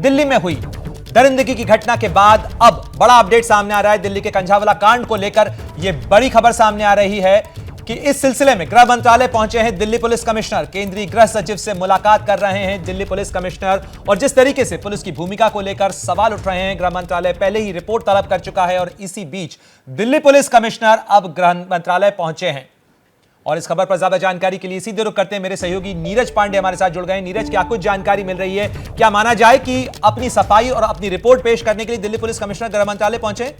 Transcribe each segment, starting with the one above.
दिल्ली में हुई दरिंदगी की घटना के बाद अब बड़ा अपडेट सामने आ रहा है। दिल्ली के कंझावला कांड को लेकर यह बड़ी खबर सामने आ रही है कि इस सिलसिले में गृह मंत्रालय पहुंचे हैं दिल्ली पुलिस कमिश्नर। केंद्रीय गृह सचिव से मुलाकात कर रहे हैं दिल्ली पुलिस कमिश्नर, और जिस तरीके से पुलिस की भूमिका को लेकर सवाल उठ रहे हैं, गृह मंत्रालय पहले ही रिपोर्ट तलब कर चुका है और इसी बीच दिल्ली पुलिस कमिश्नर अब गृह मंत्रालय पहुंचे हैं। और इस खबर पर ज्यादा जानकारी के लिए सीधे रुख करते हैं, मेरे सहयोगी नीरज पांडे हमारे साथ जुड़ गए हैं। नीरज, क्या कुछ जानकारी मिल रही है? क्या माना जाए कि अपनी सफाई और अपनी रिपोर्ट पेश करने के लिए दिल्ली पुलिस कमिश्नर गृह मंत्रालय पहुंचे?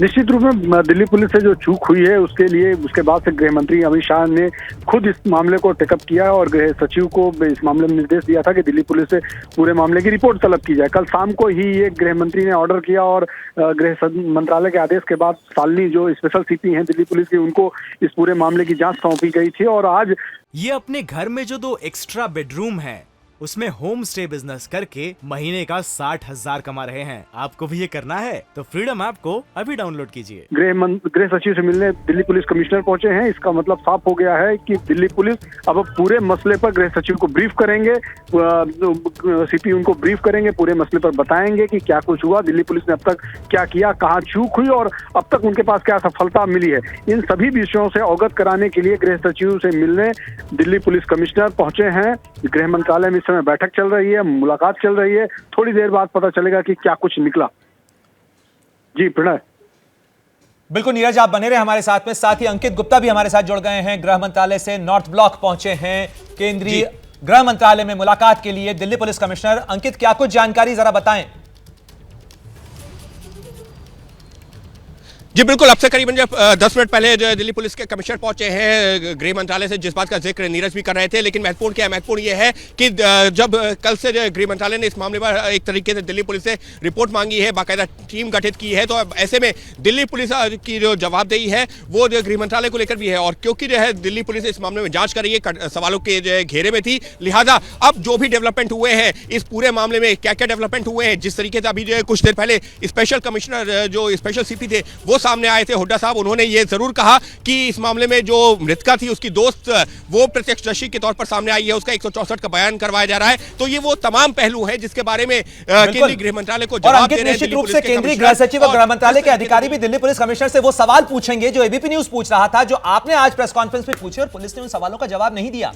निश्चित रूप में दिल्ली पुलिस से जो चूक हुई है उसके बाद से गृह मंत्री अमित शाह ने खुद इस मामले को टेकअप किया और गृह सचिव को इस मामले में निर्देश दिया था कि दिल्ली पुलिस से पूरे मामले की रिपोर्ट तलब की जाए। कल शाम को ही ये गृह मंत्री ने ऑर्डर किया और गृह मंत्रालय के आदेश के बाद शालिनी जो स्पेशल सीपी हैं दिल्ली पुलिस की, उनको इस पूरे मामले की जाँच सौंपी गई थी। और आज ये अपने घर में जो 2 एक्स्ट्रा बेडरूम है उसमें होम स्टे बिजनेस करके महीने का 60,000 कमा रहे हैं। आपको भी ये करना है तो फ्रीडम ऐप को अभी डाउनलोड कीजिए। गृह सचिव से मिलने दिल्ली पुलिस कमिश्नर पहुंचे हैं। इसका मतलब साफ हो गया है कि दिल्ली पुलिस अब पूरे मसले पर गृह सचिव को ब्रीफ करेंगे, सीपी उनको ब्रीफ करेंगे, पूरे मसले पर बताएंगे कि क्या कुछ हुआ, दिल्ली पुलिस ने अब तक क्या किया, कहाँ चूक हुई और अब तक उनके पास क्या सफलता मिली है। इन सभी विषयों से अवगत कराने के लिए गृह सचिव से मिलने दिल्ली पुलिस कमिश्नर पहुंचे हैं। गृह मंत्रालय में में बैठक चल रही है, मुलाकात चल रही है। थोड़ी देर बाद पता चलेगा कि क्या कुछ निकला। जी प्रणय। बिल्कुल नीरज, आप बने रहे हमारे साथ में। साथ ही अंकित गुप्ता भी हमारे साथ जुड़ गए हैं, गृह मंत्रालय से नॉर्थ ब्लॉक पहुंचे हैं केंद्रीय गृह मंत्रालय में मुलाकात के लिए दिल्ली पुलिस कमिश्नर। अंकित, क्या कुछ जानकारी जरा बताएं। जी बिल्कुल, अब से करीबन 10 मिनट पहले जो दिल्ली पुलिस के कमिश्नर पहुंचे हैं गृह मंत्रालय से, जिस बात का जिक्र नीरज भी कर रहे थे। लेकिन महत्वपूर्ण क्या है? महत्वपूर्ण ये है कि जब कल से गृह मंत्रालय ने इस मामले पर एक तरीके से दिल्ली पुलिस से रिपोर्ट मांगी है, बाकायदा टीम गठित की है, तो अब ऐसे में दिल्ली पुलिस की जो जवाबदेही है वो जो गृह मंत्रालय को लेकर भी है। और क्योंकि जो है दिल्ली पुलिस इस मामले में जांच कर रही है, सवालों के जो है घेरे में थी, लिहाजा अब जो भी डेवलपमेंट हुए हैं इस पूरे मामले में, क्या क्या डेवलपमेंट हुए हैं, जिस तरीके से अभी जो है कुछ देर पहले स्पेशल कमिश्नर जो स्पेशल सीपी थे वो सामने आए थे, हुड्डा साहब, उन्होंने ये जरूर कहा कि इस मामले में जो मृतका थी उसकी दोस्त वो प्रत्यक्षदर्शी के तौर पर सामने आई है, उसका 164 का बयान करवाया जा रहा है। तो ये वो तमाम पहलू हैं जिसके बारे में केंद्रीय गृह मंत्रालय को जवाब दे रहे हैं। निश्चित रूप से केंद्रीय गृह सचिव और गृह मंत्रालय के अधिकारी भी दिल्ली पुलिस कमिश्नर से वो सवाल पूछेंगे जो एबीपी न्यूज पूछ रहा था, जो आपने आज प्रेस कॉन्फ्रेंस में पूछे और पुलिस ने उन सवालों का जवाब नहीं दिया।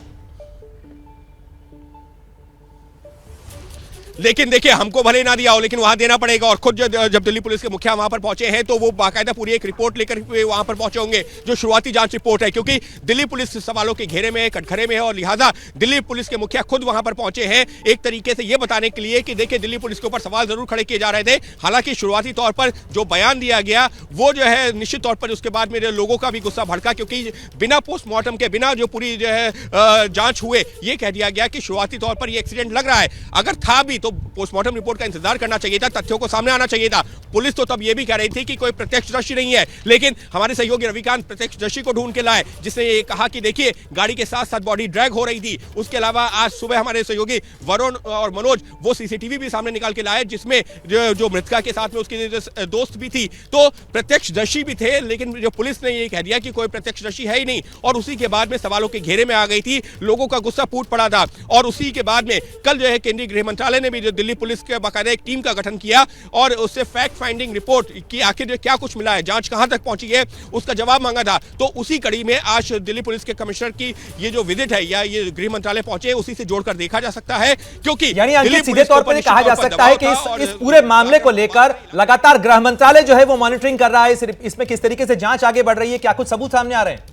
लेकिन देखिए, हमको भले ना दिया हो लेकिन वहां देना पड़ेगा। और खुद जब दिल्ली पुलिस के मुखिया वहां पर पहुंचे हैं तो वो बाकायदा पूरी एक रिपोर्ट लेकर वहां पर पहुंचे होंगे, जो शुरुआती जांच रिपोर्ट है, क्योंकि दिल्ली पुलिस सवालों के घेरे में है, कटघरे में है। और लिहाजा दिल्ली पुलिस के मुखिया खुद वहां पर पहुंचे हैं एक तरीके से ये बताने के लिए कि देखिए दिल्ली पुलिस के ऊपर सवाल जरूर खड़े किए जा रहे थे। हालांकि शुरुआती तौर पर जो बयान दिया गया वो जो है निश्चित तौर पर उसके बाद मेरे लोगों का भी गुस्सा भड़का, क्योंकि बिना पोस्टमार्टम के, बिना जो पूरी जो है जांच हुए ये कह दिया गया कि शुरुआती तौर पर ये एक्सीडेंट लग रहा है। अगर था भी तो पोस्टमार्टम रिपोर्ट का इंतजार करना चाहिए था, तथ्यों को सामने आना चाहिए था। पुलिस तो तब यह भी कह रही थी कि कोई प्रत्यक्षदर्शी नहीं है, लेकिन हमारे सहयोगी रविकांत प्रत्यक्षदर्शी को ढूंढ के लाए, जिसने ये कहा कि देखिए गाड़ी के साथ साथ बॉडी ड्रैग हो रही थी। उसके अलावा आज सुबह हमारे सहयोगी वरुण और मनोज वो सीसीटीवी भी सामने निकाल के लाए, जिसमें जो मृतका के साथ में उसकी दोस्त भी थी, तो प्रत्यक्षदर्शी भी थे। लेकिन जो पुलिस ने ये कह दिया कि कोई प्रत्यक्षदर्शी है ही नहीं, और उसी के बाद में सवालों के घेरे में आ गई थी, लोगों का गुस्सा फूट पड़ा था। और उसी के बाद में कल जो है केंद्रीय गृह मंत्रालय ने भी जो दिल्ली पुलिस के बाकायदा एक टीम का गठन किया और उससे फैक्ट फाइंडिंग रिपोर्ट की आखिर क्या कुछ मिला है, जांच कहां तक पहुंची है, उसका जवाब मांगा था। तो उसी कड़ी में आज दिल्ली पुलिस के कमिश्नर की ये जो विजिट है या ये गृह मंत्रालय पहुंचे, उसी से जोड़कर देखा जा सकता है। क्योंकि यानी सीधे तौर पर कहा जा सकता है कि इस पूरे मामले को लेकर लगातार गृह मंत्रालय जो है वो मॉनिटरिंग कर रहा है, इसमें किस तरीके से जांच आगे बढ़ रही है, क्या कुछ सबूत सामने आ रहे हैं?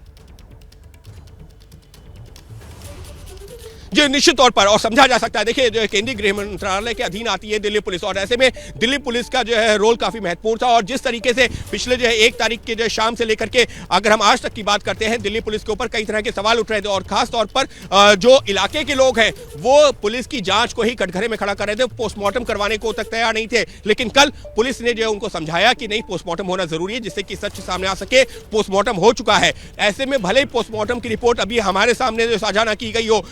जी निश्चित तौर पर, और समझा जा सकता है। देखिए जो केंद्रीय गृह मंत्रालय के अधीन आती है दिल्ली पुलिस, और ऐसे में दिल्ली पुलिस का जो है रोल काफी महत्वपूर्ण था। और जिस तरीके से पिछले जो है 1 तारीख के जो शाम से लेकर के अगर हम आज तक की बात करते हैं, दिल्ली पुलिस के ऊपर कई तरह के सवाल उठ रहे थे, और खास तौर पर जो इलाके के लोग हैं वो पुलिस की जांच को ही कटघरे में खड़ा कर रहे थे, पोस्टमार्टम करवाने को तक तैयार नहीं थे। लेकिन कल पुलिस ने जो है उनको समझाया कि नहीं, पोस्टमार्टम होना जरूरी है, जिससे कि सच सामने आ सके। पोस्टमार्टम हो चुका है। ऐसे में भले ही पोस्टमार्टम की रिपोर्ट अभी हमारे सामने जो साझा ना की गई हो,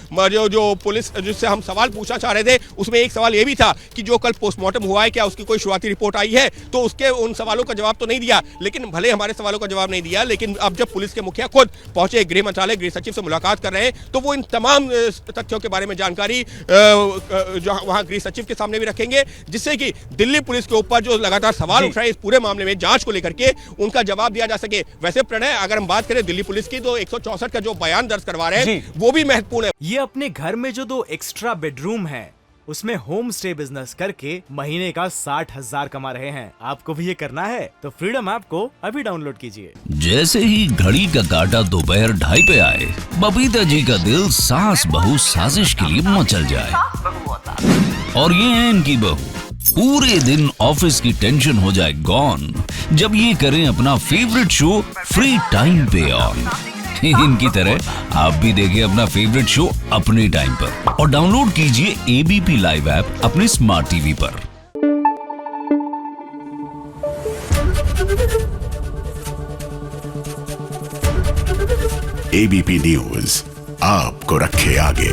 जो पुलिस जिससे हम सवाल पूछना चाह रहे थे उसमें एक सवाल ये भी था कि जो कल पोस्टमार्टम हुआ है क्या उसकी कोई शुरुआती रिपोर्ट आई है, तो उसके उन सवालों का जवाब तो नहीं दिया। लेकिन भले हमारे सवालों का जवाब नहीं दिया, लेकिन अब जब पुलिस के मुखिया खुद पहुंचे, गृह मंत्रालय गृह सचिव से मुलाकात कर रहे हैं, तो वो इन तमाम तथ्यों के बारे में जानकारी जो वहां गृह सचिव के सामने भी रखेंगे, जिससे कि दिल्ली पुलिस के ऊपर जो लगातार सवाल उठ रहे हैं इस पूरे मामले में जांच को लेकर के उनका जवाब दिया जा सके। वैसे प्रणय, अगर हम बात करें दिल्ली पुलिस की, तो 164 का जो बयान दर्ज करवा रहे हैं वो भी महत्वपूर्ण है। ये अपने घर में जो 2 एक्स्ट्रा बेडरूम है उसमें होम स्टे बिजनेस करके महीने का 60,000 कमा रहे हैं। आपको भी ये करना है तो फ्रीडम ऐप को अभी डाउनलोड कीजिए। जैसे ही घड़ी का काटा दोपहर 2:30 पे आए, बबीता जी का दिल सास बहू साजिश के लिए मचल जाए। और ये है इनकी बहू, पूरे दिन ऑफिस की टेंशन हो जाए गॉन जब ये करें अपना फेवरेट शो फ्री टाइम पे ऑन। इनकी तरह आप भी देखिए अपना फेवरेट शो अपने टाइम पर और डाउनलोड कीजिए एबीपी लाइव ऐप अपने स्मार्ट टीवी पर। एबीपी न्यूज आपको रखे आगे।